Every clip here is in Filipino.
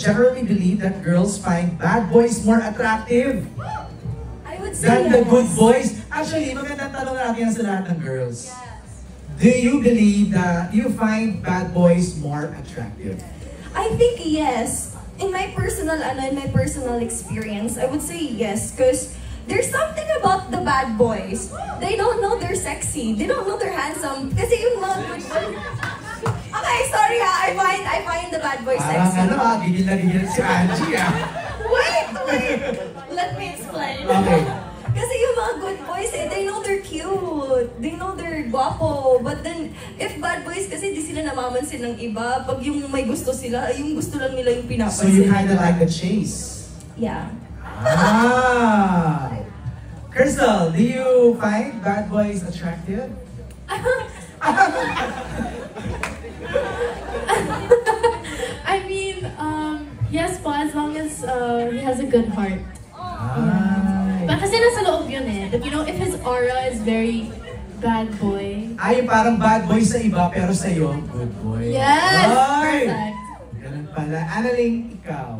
generally believe that girls find bad boys more attractive I would say than yes. the good boys? Actually, magandang tanong natin yan sa lahat ng girls. Yes. Do you believe that you find bad boys more attractive? I think yes. In my personal experience, I would say yes, because there's something about the bad boys. They don't know they're sexy. They don't know they're handsome. Kasi yung mga good boys. Okay, sorry ha. I find the bad boys Parang sexy. gigil na gigil si Angie Wait. Let me explain. Okay. Kasi yung mga good boys, they know they're cute. They know they're guwapo. But then, if bad boys, kasi di sila namamansin ng iba. Pag yung may gusto sila, yung gusto lang nila yung So pinapansin. you kinda like the chase? Yeah. Ah! Crystal, do you find bad boys attractive? I mean, yes po, as long as he has a good heart. But kasi nasa loob yun eh. But you know, if his aura is very bad boy. Ay, parang bad boy sa iba, pero sa iyo, good boy. Yes! Ay! Perfect. Ganun pala. Annalyn, ikaw?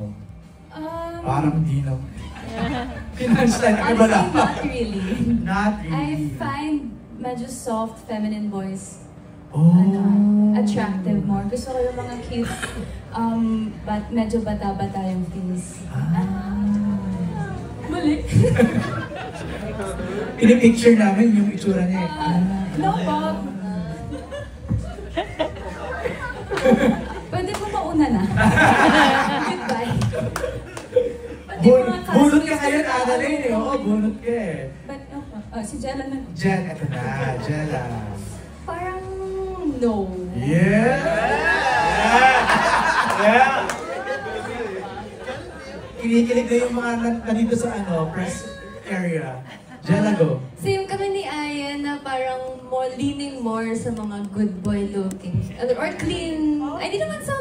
Parang di na. Pinunchline, iba lang. Honestly, not really. Not I really. find medyo soft, feminine boys Oh. attractive more. Gusto ko yung mga cute, medyo bata-bata yung face. Mali. Pinipicture namin yung itsura niya. No, Bob. Pwede po mauna na. Goodbye. Pati mga Bunot ka castmates ngayon, na- Annalyn eh. Oo, bunot ka eh. But, si Jella na. Jen, eto na. Jella. Parang no. Yeah! Yeah! Kinikilig na yung mga nandito sa press area. Jella, go. Same kami ni Ayan na parang more leaning more sa mga good boy looking. Or clean. Ay, di naman sa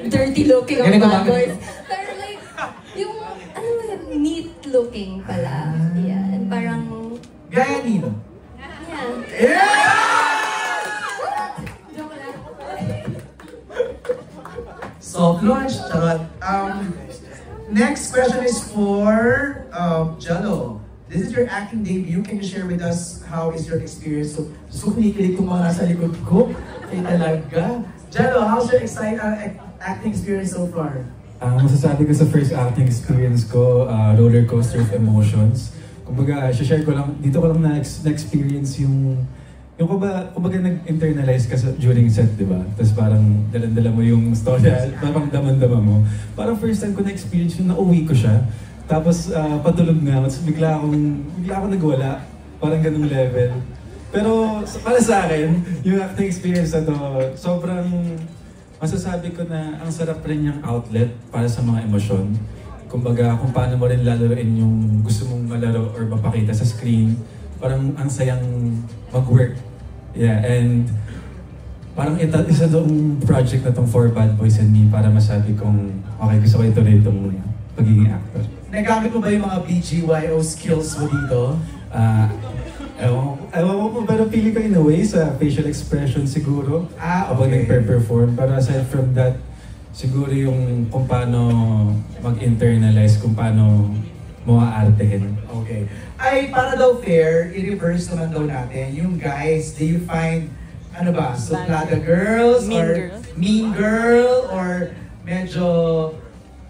dirty looking ang Ganito ba? bad boys. Pero like, yung neat looking pala. Yeah, and parang, Gaya nino. yeah. Yeah! Joke lang. Soft launch, charot. Next question is for Jello. This is your acting debut. Can you share with us how is your experience? So kinikilig kong mga nasa likod ko. Ay talaga. Jello, how's your acting experience so far? Masasabi ko sa first acting experience ko, roller coaster of emotions. Kumbaga, share ko lang, dito ko lang na-experience yung kumbaga nag-internalize ka during set, di ba? Tapos parang dalan-dala mo yung story, parang daman-dama mo. Parang first time ko na-experience yung nauwi ko siya. Tapos patulog nga, tapos bigla akong nagwala. Parang ganung level. Pero para sa akin, yung acting experience na to, sobrang masasabi ko na ang sarap rin yung outlet para sa mga emosyon. Kumbaga, kung paano mo rin lalaroin yung gusto mong malaro or mapakita sa screen, parang ang sayang mag-work. Yeah, and parang isa doong project na tong For Bad Boys and Me para masabi kong okay, gusto ko ituloy itong pagiging actor. Nagamit mo ba yung mga BGYO skills mo dito? Ewan ko, pero pili ko in a way sa facial expression siguro. Kapag Okay. nag-perform. Pero aside from that, siguro yung kung paano mag-internalize, kung paano mo aartehin. Okay. Ay, para daw fair, i-reverse naman daw natin. Yung guys, do you find, suplada girls? Mean or girl. mean girl? Or medyo,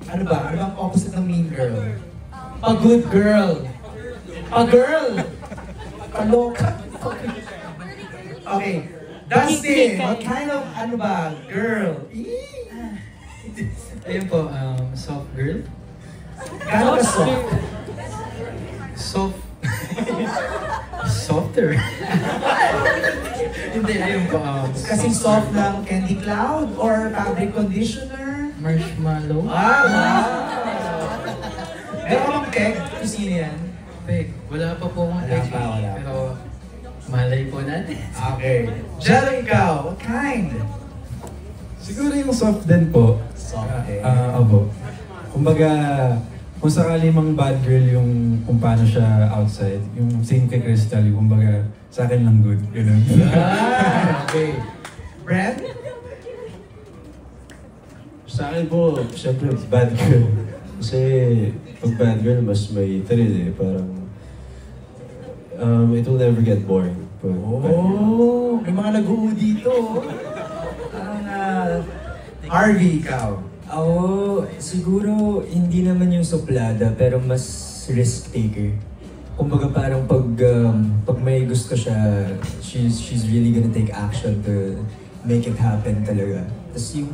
ano bang opposite ng mean girl? Pag-good girl. Pag-girl! Kaloka. Okay. Dustin, what kind of, girl? Ayun po, soft girl. Gano'n ka soft? Soft. Softer. Hindi, ayun po. Kasing soft ng Candy Cloud or fabric conditioner? Marshmallow. Wow! Meron ka bang peg? Kung sino yan? Peg, wala pa po akong Wala pa, wala pa. Pero malay po natin. Okay. Jello, ikaw, what kind? Siguro yung soft din po. Soft din. Abo. Kumbaga, kung sakali mang bad girl yung kung paano siya outside, yung same kay Crystal, yung kumbaga, sa akin lang good. Ganun. Okay. Brad? Sa akin po, syempre, bad girl. Kasi pag bad girl, mas may thrill eh. Parang, it will never get boring. Oh, may mga nag-uu dito. Parang, Harvey, ikaw. Ako, siguro hindi naman yung suplada, pero mas risk taker. Kumbaga parang pag may gusto siya, she's really gonna take action to make it happen talaga. Tapos yung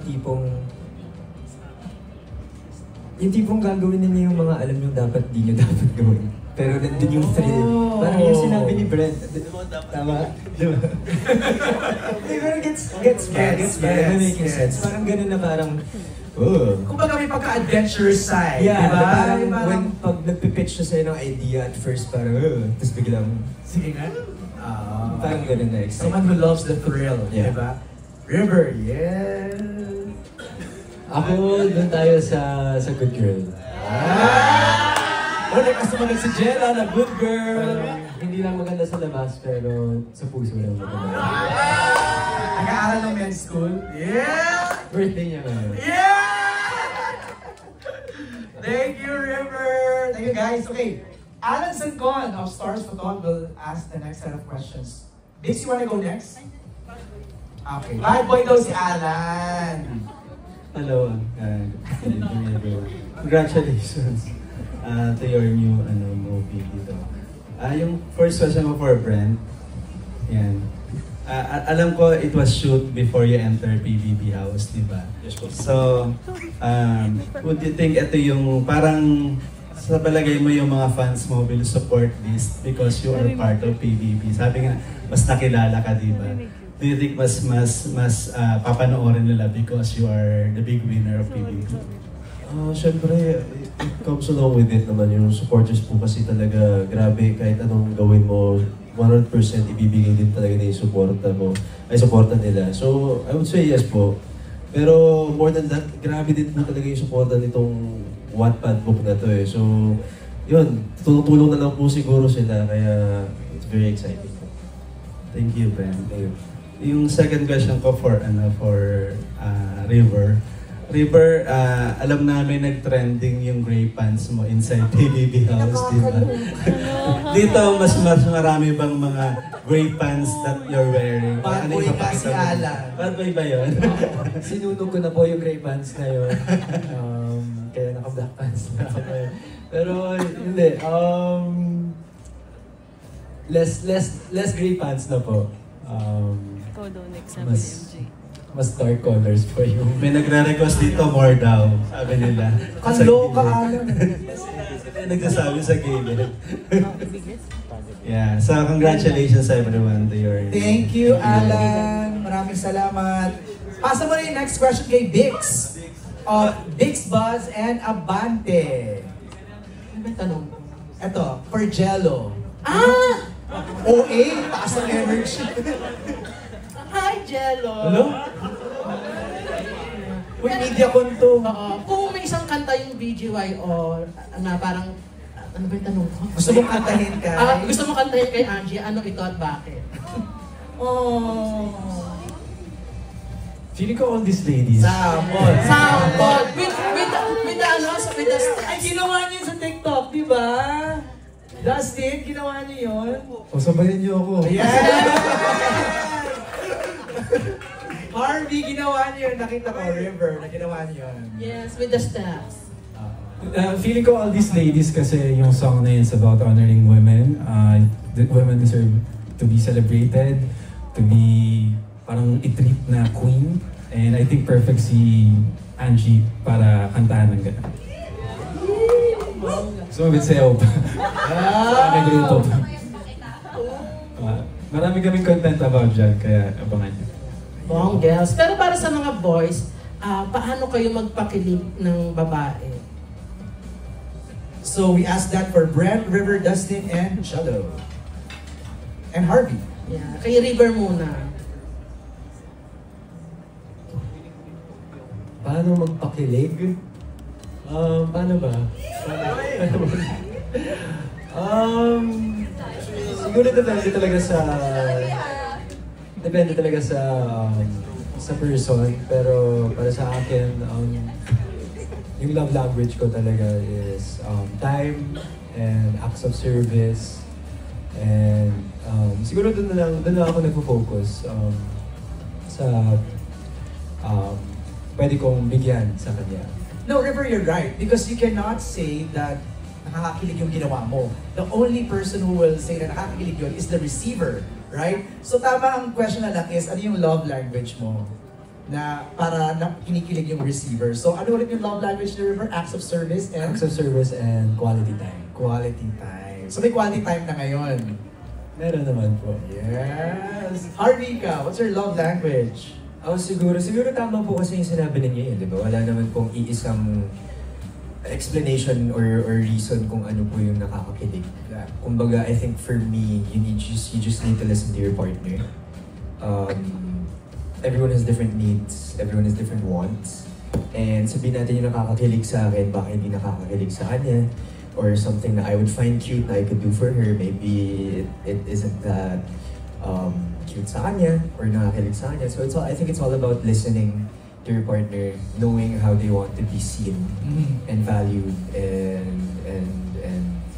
tipong gagawin niya yung mga alam nyo dapat di nyo dapat gawin. Pero nandun yung thrill. Parang yung sinabi ni Brent. Tama? Diba? Pero gets making sense. Parang ganun na parang, Kumbaga may pagka-adventurous side, yeah, diba? parang when pag nagpipitch siya sa'yo ng idea at first parang, tapos biglang, Sige nga. parang ganun na excited. Someone who loves the thrill, Yeah. diba? River, yes. Ako, doon tayo sa good girl. Wala ka sumagal si Jella na good girl. Hindi lang maganda sa labas, pero sa puso lang maganda. Nag-aaral ng men's school. Yeah! Birthday niya ngayon. Yeah! Thank you, River. Thank you, guys. Okay. Alan Sancon of Stars Photon will ask the next set of questions. Bix, you wanna go next? Okay. Bad boy daw si Alan. Hello, everyone. Congratulations to your new movie dito. Yung first question ko for Brent. Yan. Alam ko it was shoot before you enter PBB House, di ba? Yes po. So, would you think ito yung parang sa palagay mo yung mga fans mo will support this because you are part of PBB? Sabi nga, mas nakilala ka, di ba? Do you think mas papanoorin nila because you are the big winner of PBB? Siyempre, it comes along with it naman. Yung supporters po kasi talaga, grabe, kahit anong gawin mo, 100% ibibigay din talaga na yung suporta nila. So, I would say yes po. Pero more than that, grabe din po talaga yung suporta nitong Wattpad book na to eh. So, yun, tulong na lang po siguro sila, kaya it's very exciting po. Thank you, Ben. Yung second question ko for River. River, alam namin nag-trending yung gray pants mo inside PBB House, di ba? Dito, mas marami bang mga gray pants that you're wearing? Bad boy nga si Alan. Bad boy ba yun? Sinunog ko na po yung gray pants na yun. Kaya naka-black pants na ako. Pero hindi. Less gray pants na po. Mas dark colors po yung... May nagre-request dito more daw, sabi nila. Kaloka, Alan. Nagsasabi sa gilid. Yeah, so congratulations everyone to your... Thank you, Alan. Maraming salamat. Pasa mo na yung next question kay Bix. Bix Buzz and Abante. Ano ba yung tanong? Ito, for Jello. OA, taas ng energy. Hi, Jello! Hello? Uy, media con to. Kung may isang kanta yung BGY o na parang, ano ba yung tanong ko? Gusto mong kantahin kay? Gusto mong kantahin kay Angie, ano ito at bakit? Feeling ko all these ladies. Sample. Sample! With the steps. Ay, ginawa niyo yun sa TikTok, di ba? Dustin, ginawa niyo yun? O, sabayan niyo ako. Harvey, ginawa niyo yun. Nakita ko, River, na ginawa niyo yun. Yes, with the steps. Feeling ko all these ladies kasi yung song na yun is about honoring women. The women deserve to be celebrated, to be parang i-treat na queen. And I think perfect si Angie para kantahan ng gano'n. Sumabit sayaw pa. May grupo pa. Marami kaming content about dyan, kaya abangan niyo. Bong girls. Pero para sa mga boys, paano kayo magpakilig ng babae? So we asked that for Brent, River, Dustin, and Shadow. And Harvey. Yeah. Kay River muna. Paano magpakilig? Paano ba? Siguro depende talaga sa sa person, pero para sa akin, yung love language ko talaga is time and acts of service. And siguro doon na ako nagpo-focus sa pwede kong bigyan sa kanya. No, River, you're right. Because you cannot say that nakakakilig yung ginawa mo. The only person who will say na nakakakilig yun is the receiver, right? So tama ang question na lang is, ano yung love language mo? Na para na kinikilig yung receiver. So ano ulit yung love language ni River? Acts of service and? Acts of service and quality time. Quality time. So may quality time na ngayon. Meron naman po. Yes! Harvika, what's your love language? Siguro tama po kasi yung sinabi ninyo yun, di ba? Wala naman pong iisang explanation or reason kung ano po yung nakakakilig. Kumbaga, I think for me, you just need to listen to your partner. Everyone has different needs, everyone has different wants. And sabihin natin yung nakakakilig sa akin, baka hindi nakakakilig sa kanya. Or something that I would find cute that I could do for her, maybe it isn't that cute sa kanya or nakakilig sa kanya. So I think it's all about listening to your partner, knowing how they want to be seen and valued and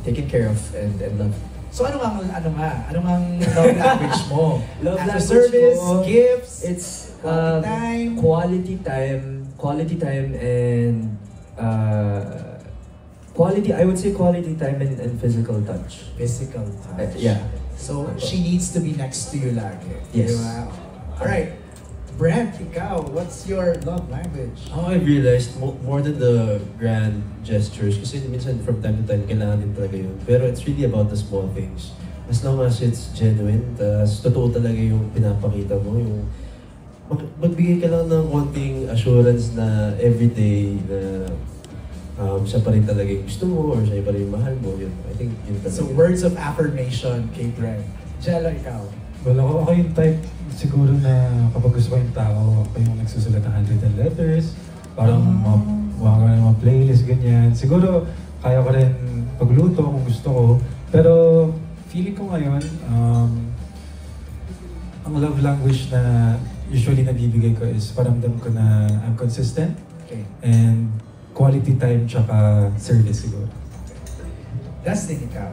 taken care of and loved. So ano nga love language mo? Love Acts of language service, mo, gifts, it's quality time, quality time and I would say quality time and physical touch. Physical touch. Yeah. So she needs to be next to you lagi. Yes. Diba? Alright. Brent, ikaw, what's your love language? I realized more than the grand gestures, kasi minsan from time to time kailangan din talaga yun. Pero it's really about the small things. As long as it's genuine, totoo talaga yung pinapakita mo, yung magbigay ka lang ng konting assurance na everyday na siya pa rin talaga yung gusto mo or siya pa rin yung mahal mo. Yun. I think yun talaga. So words of affirmation kay Brent. Jello, ikaw. Well, ako yung type siguro na kapag gusto ko yung tao, ako yung nagsusulat ng handwritten letters, parang mga mga playlist, ganyan. Siguro, kaya ko rin pagluto kung gusto ko. Pero, feeling ko ngayon, ang love language na usually nabibigay ko is paramdam ko na I'm consistent. Okay. And quality time tsaka service siguro. Dustin, ikaw.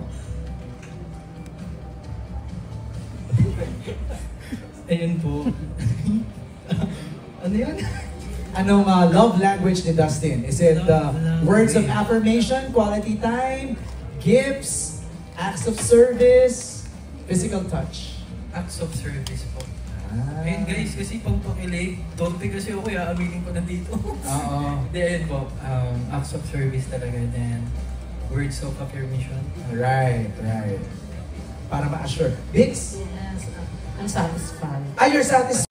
Ayun po. Ano yun? Anong love language ni Dustin? Is it words of affirmation, quality time, gifts, acts of service, physical touch? Acts of service po. Ayun guys, kasi pang pakilig, torpe kasi ako, aminin ko na dito. Oo. Then po, acts of service talaga, then words of affirmation. Right. Para ma-assure. Bix? Yes, I'm satisfied. You're satisfied.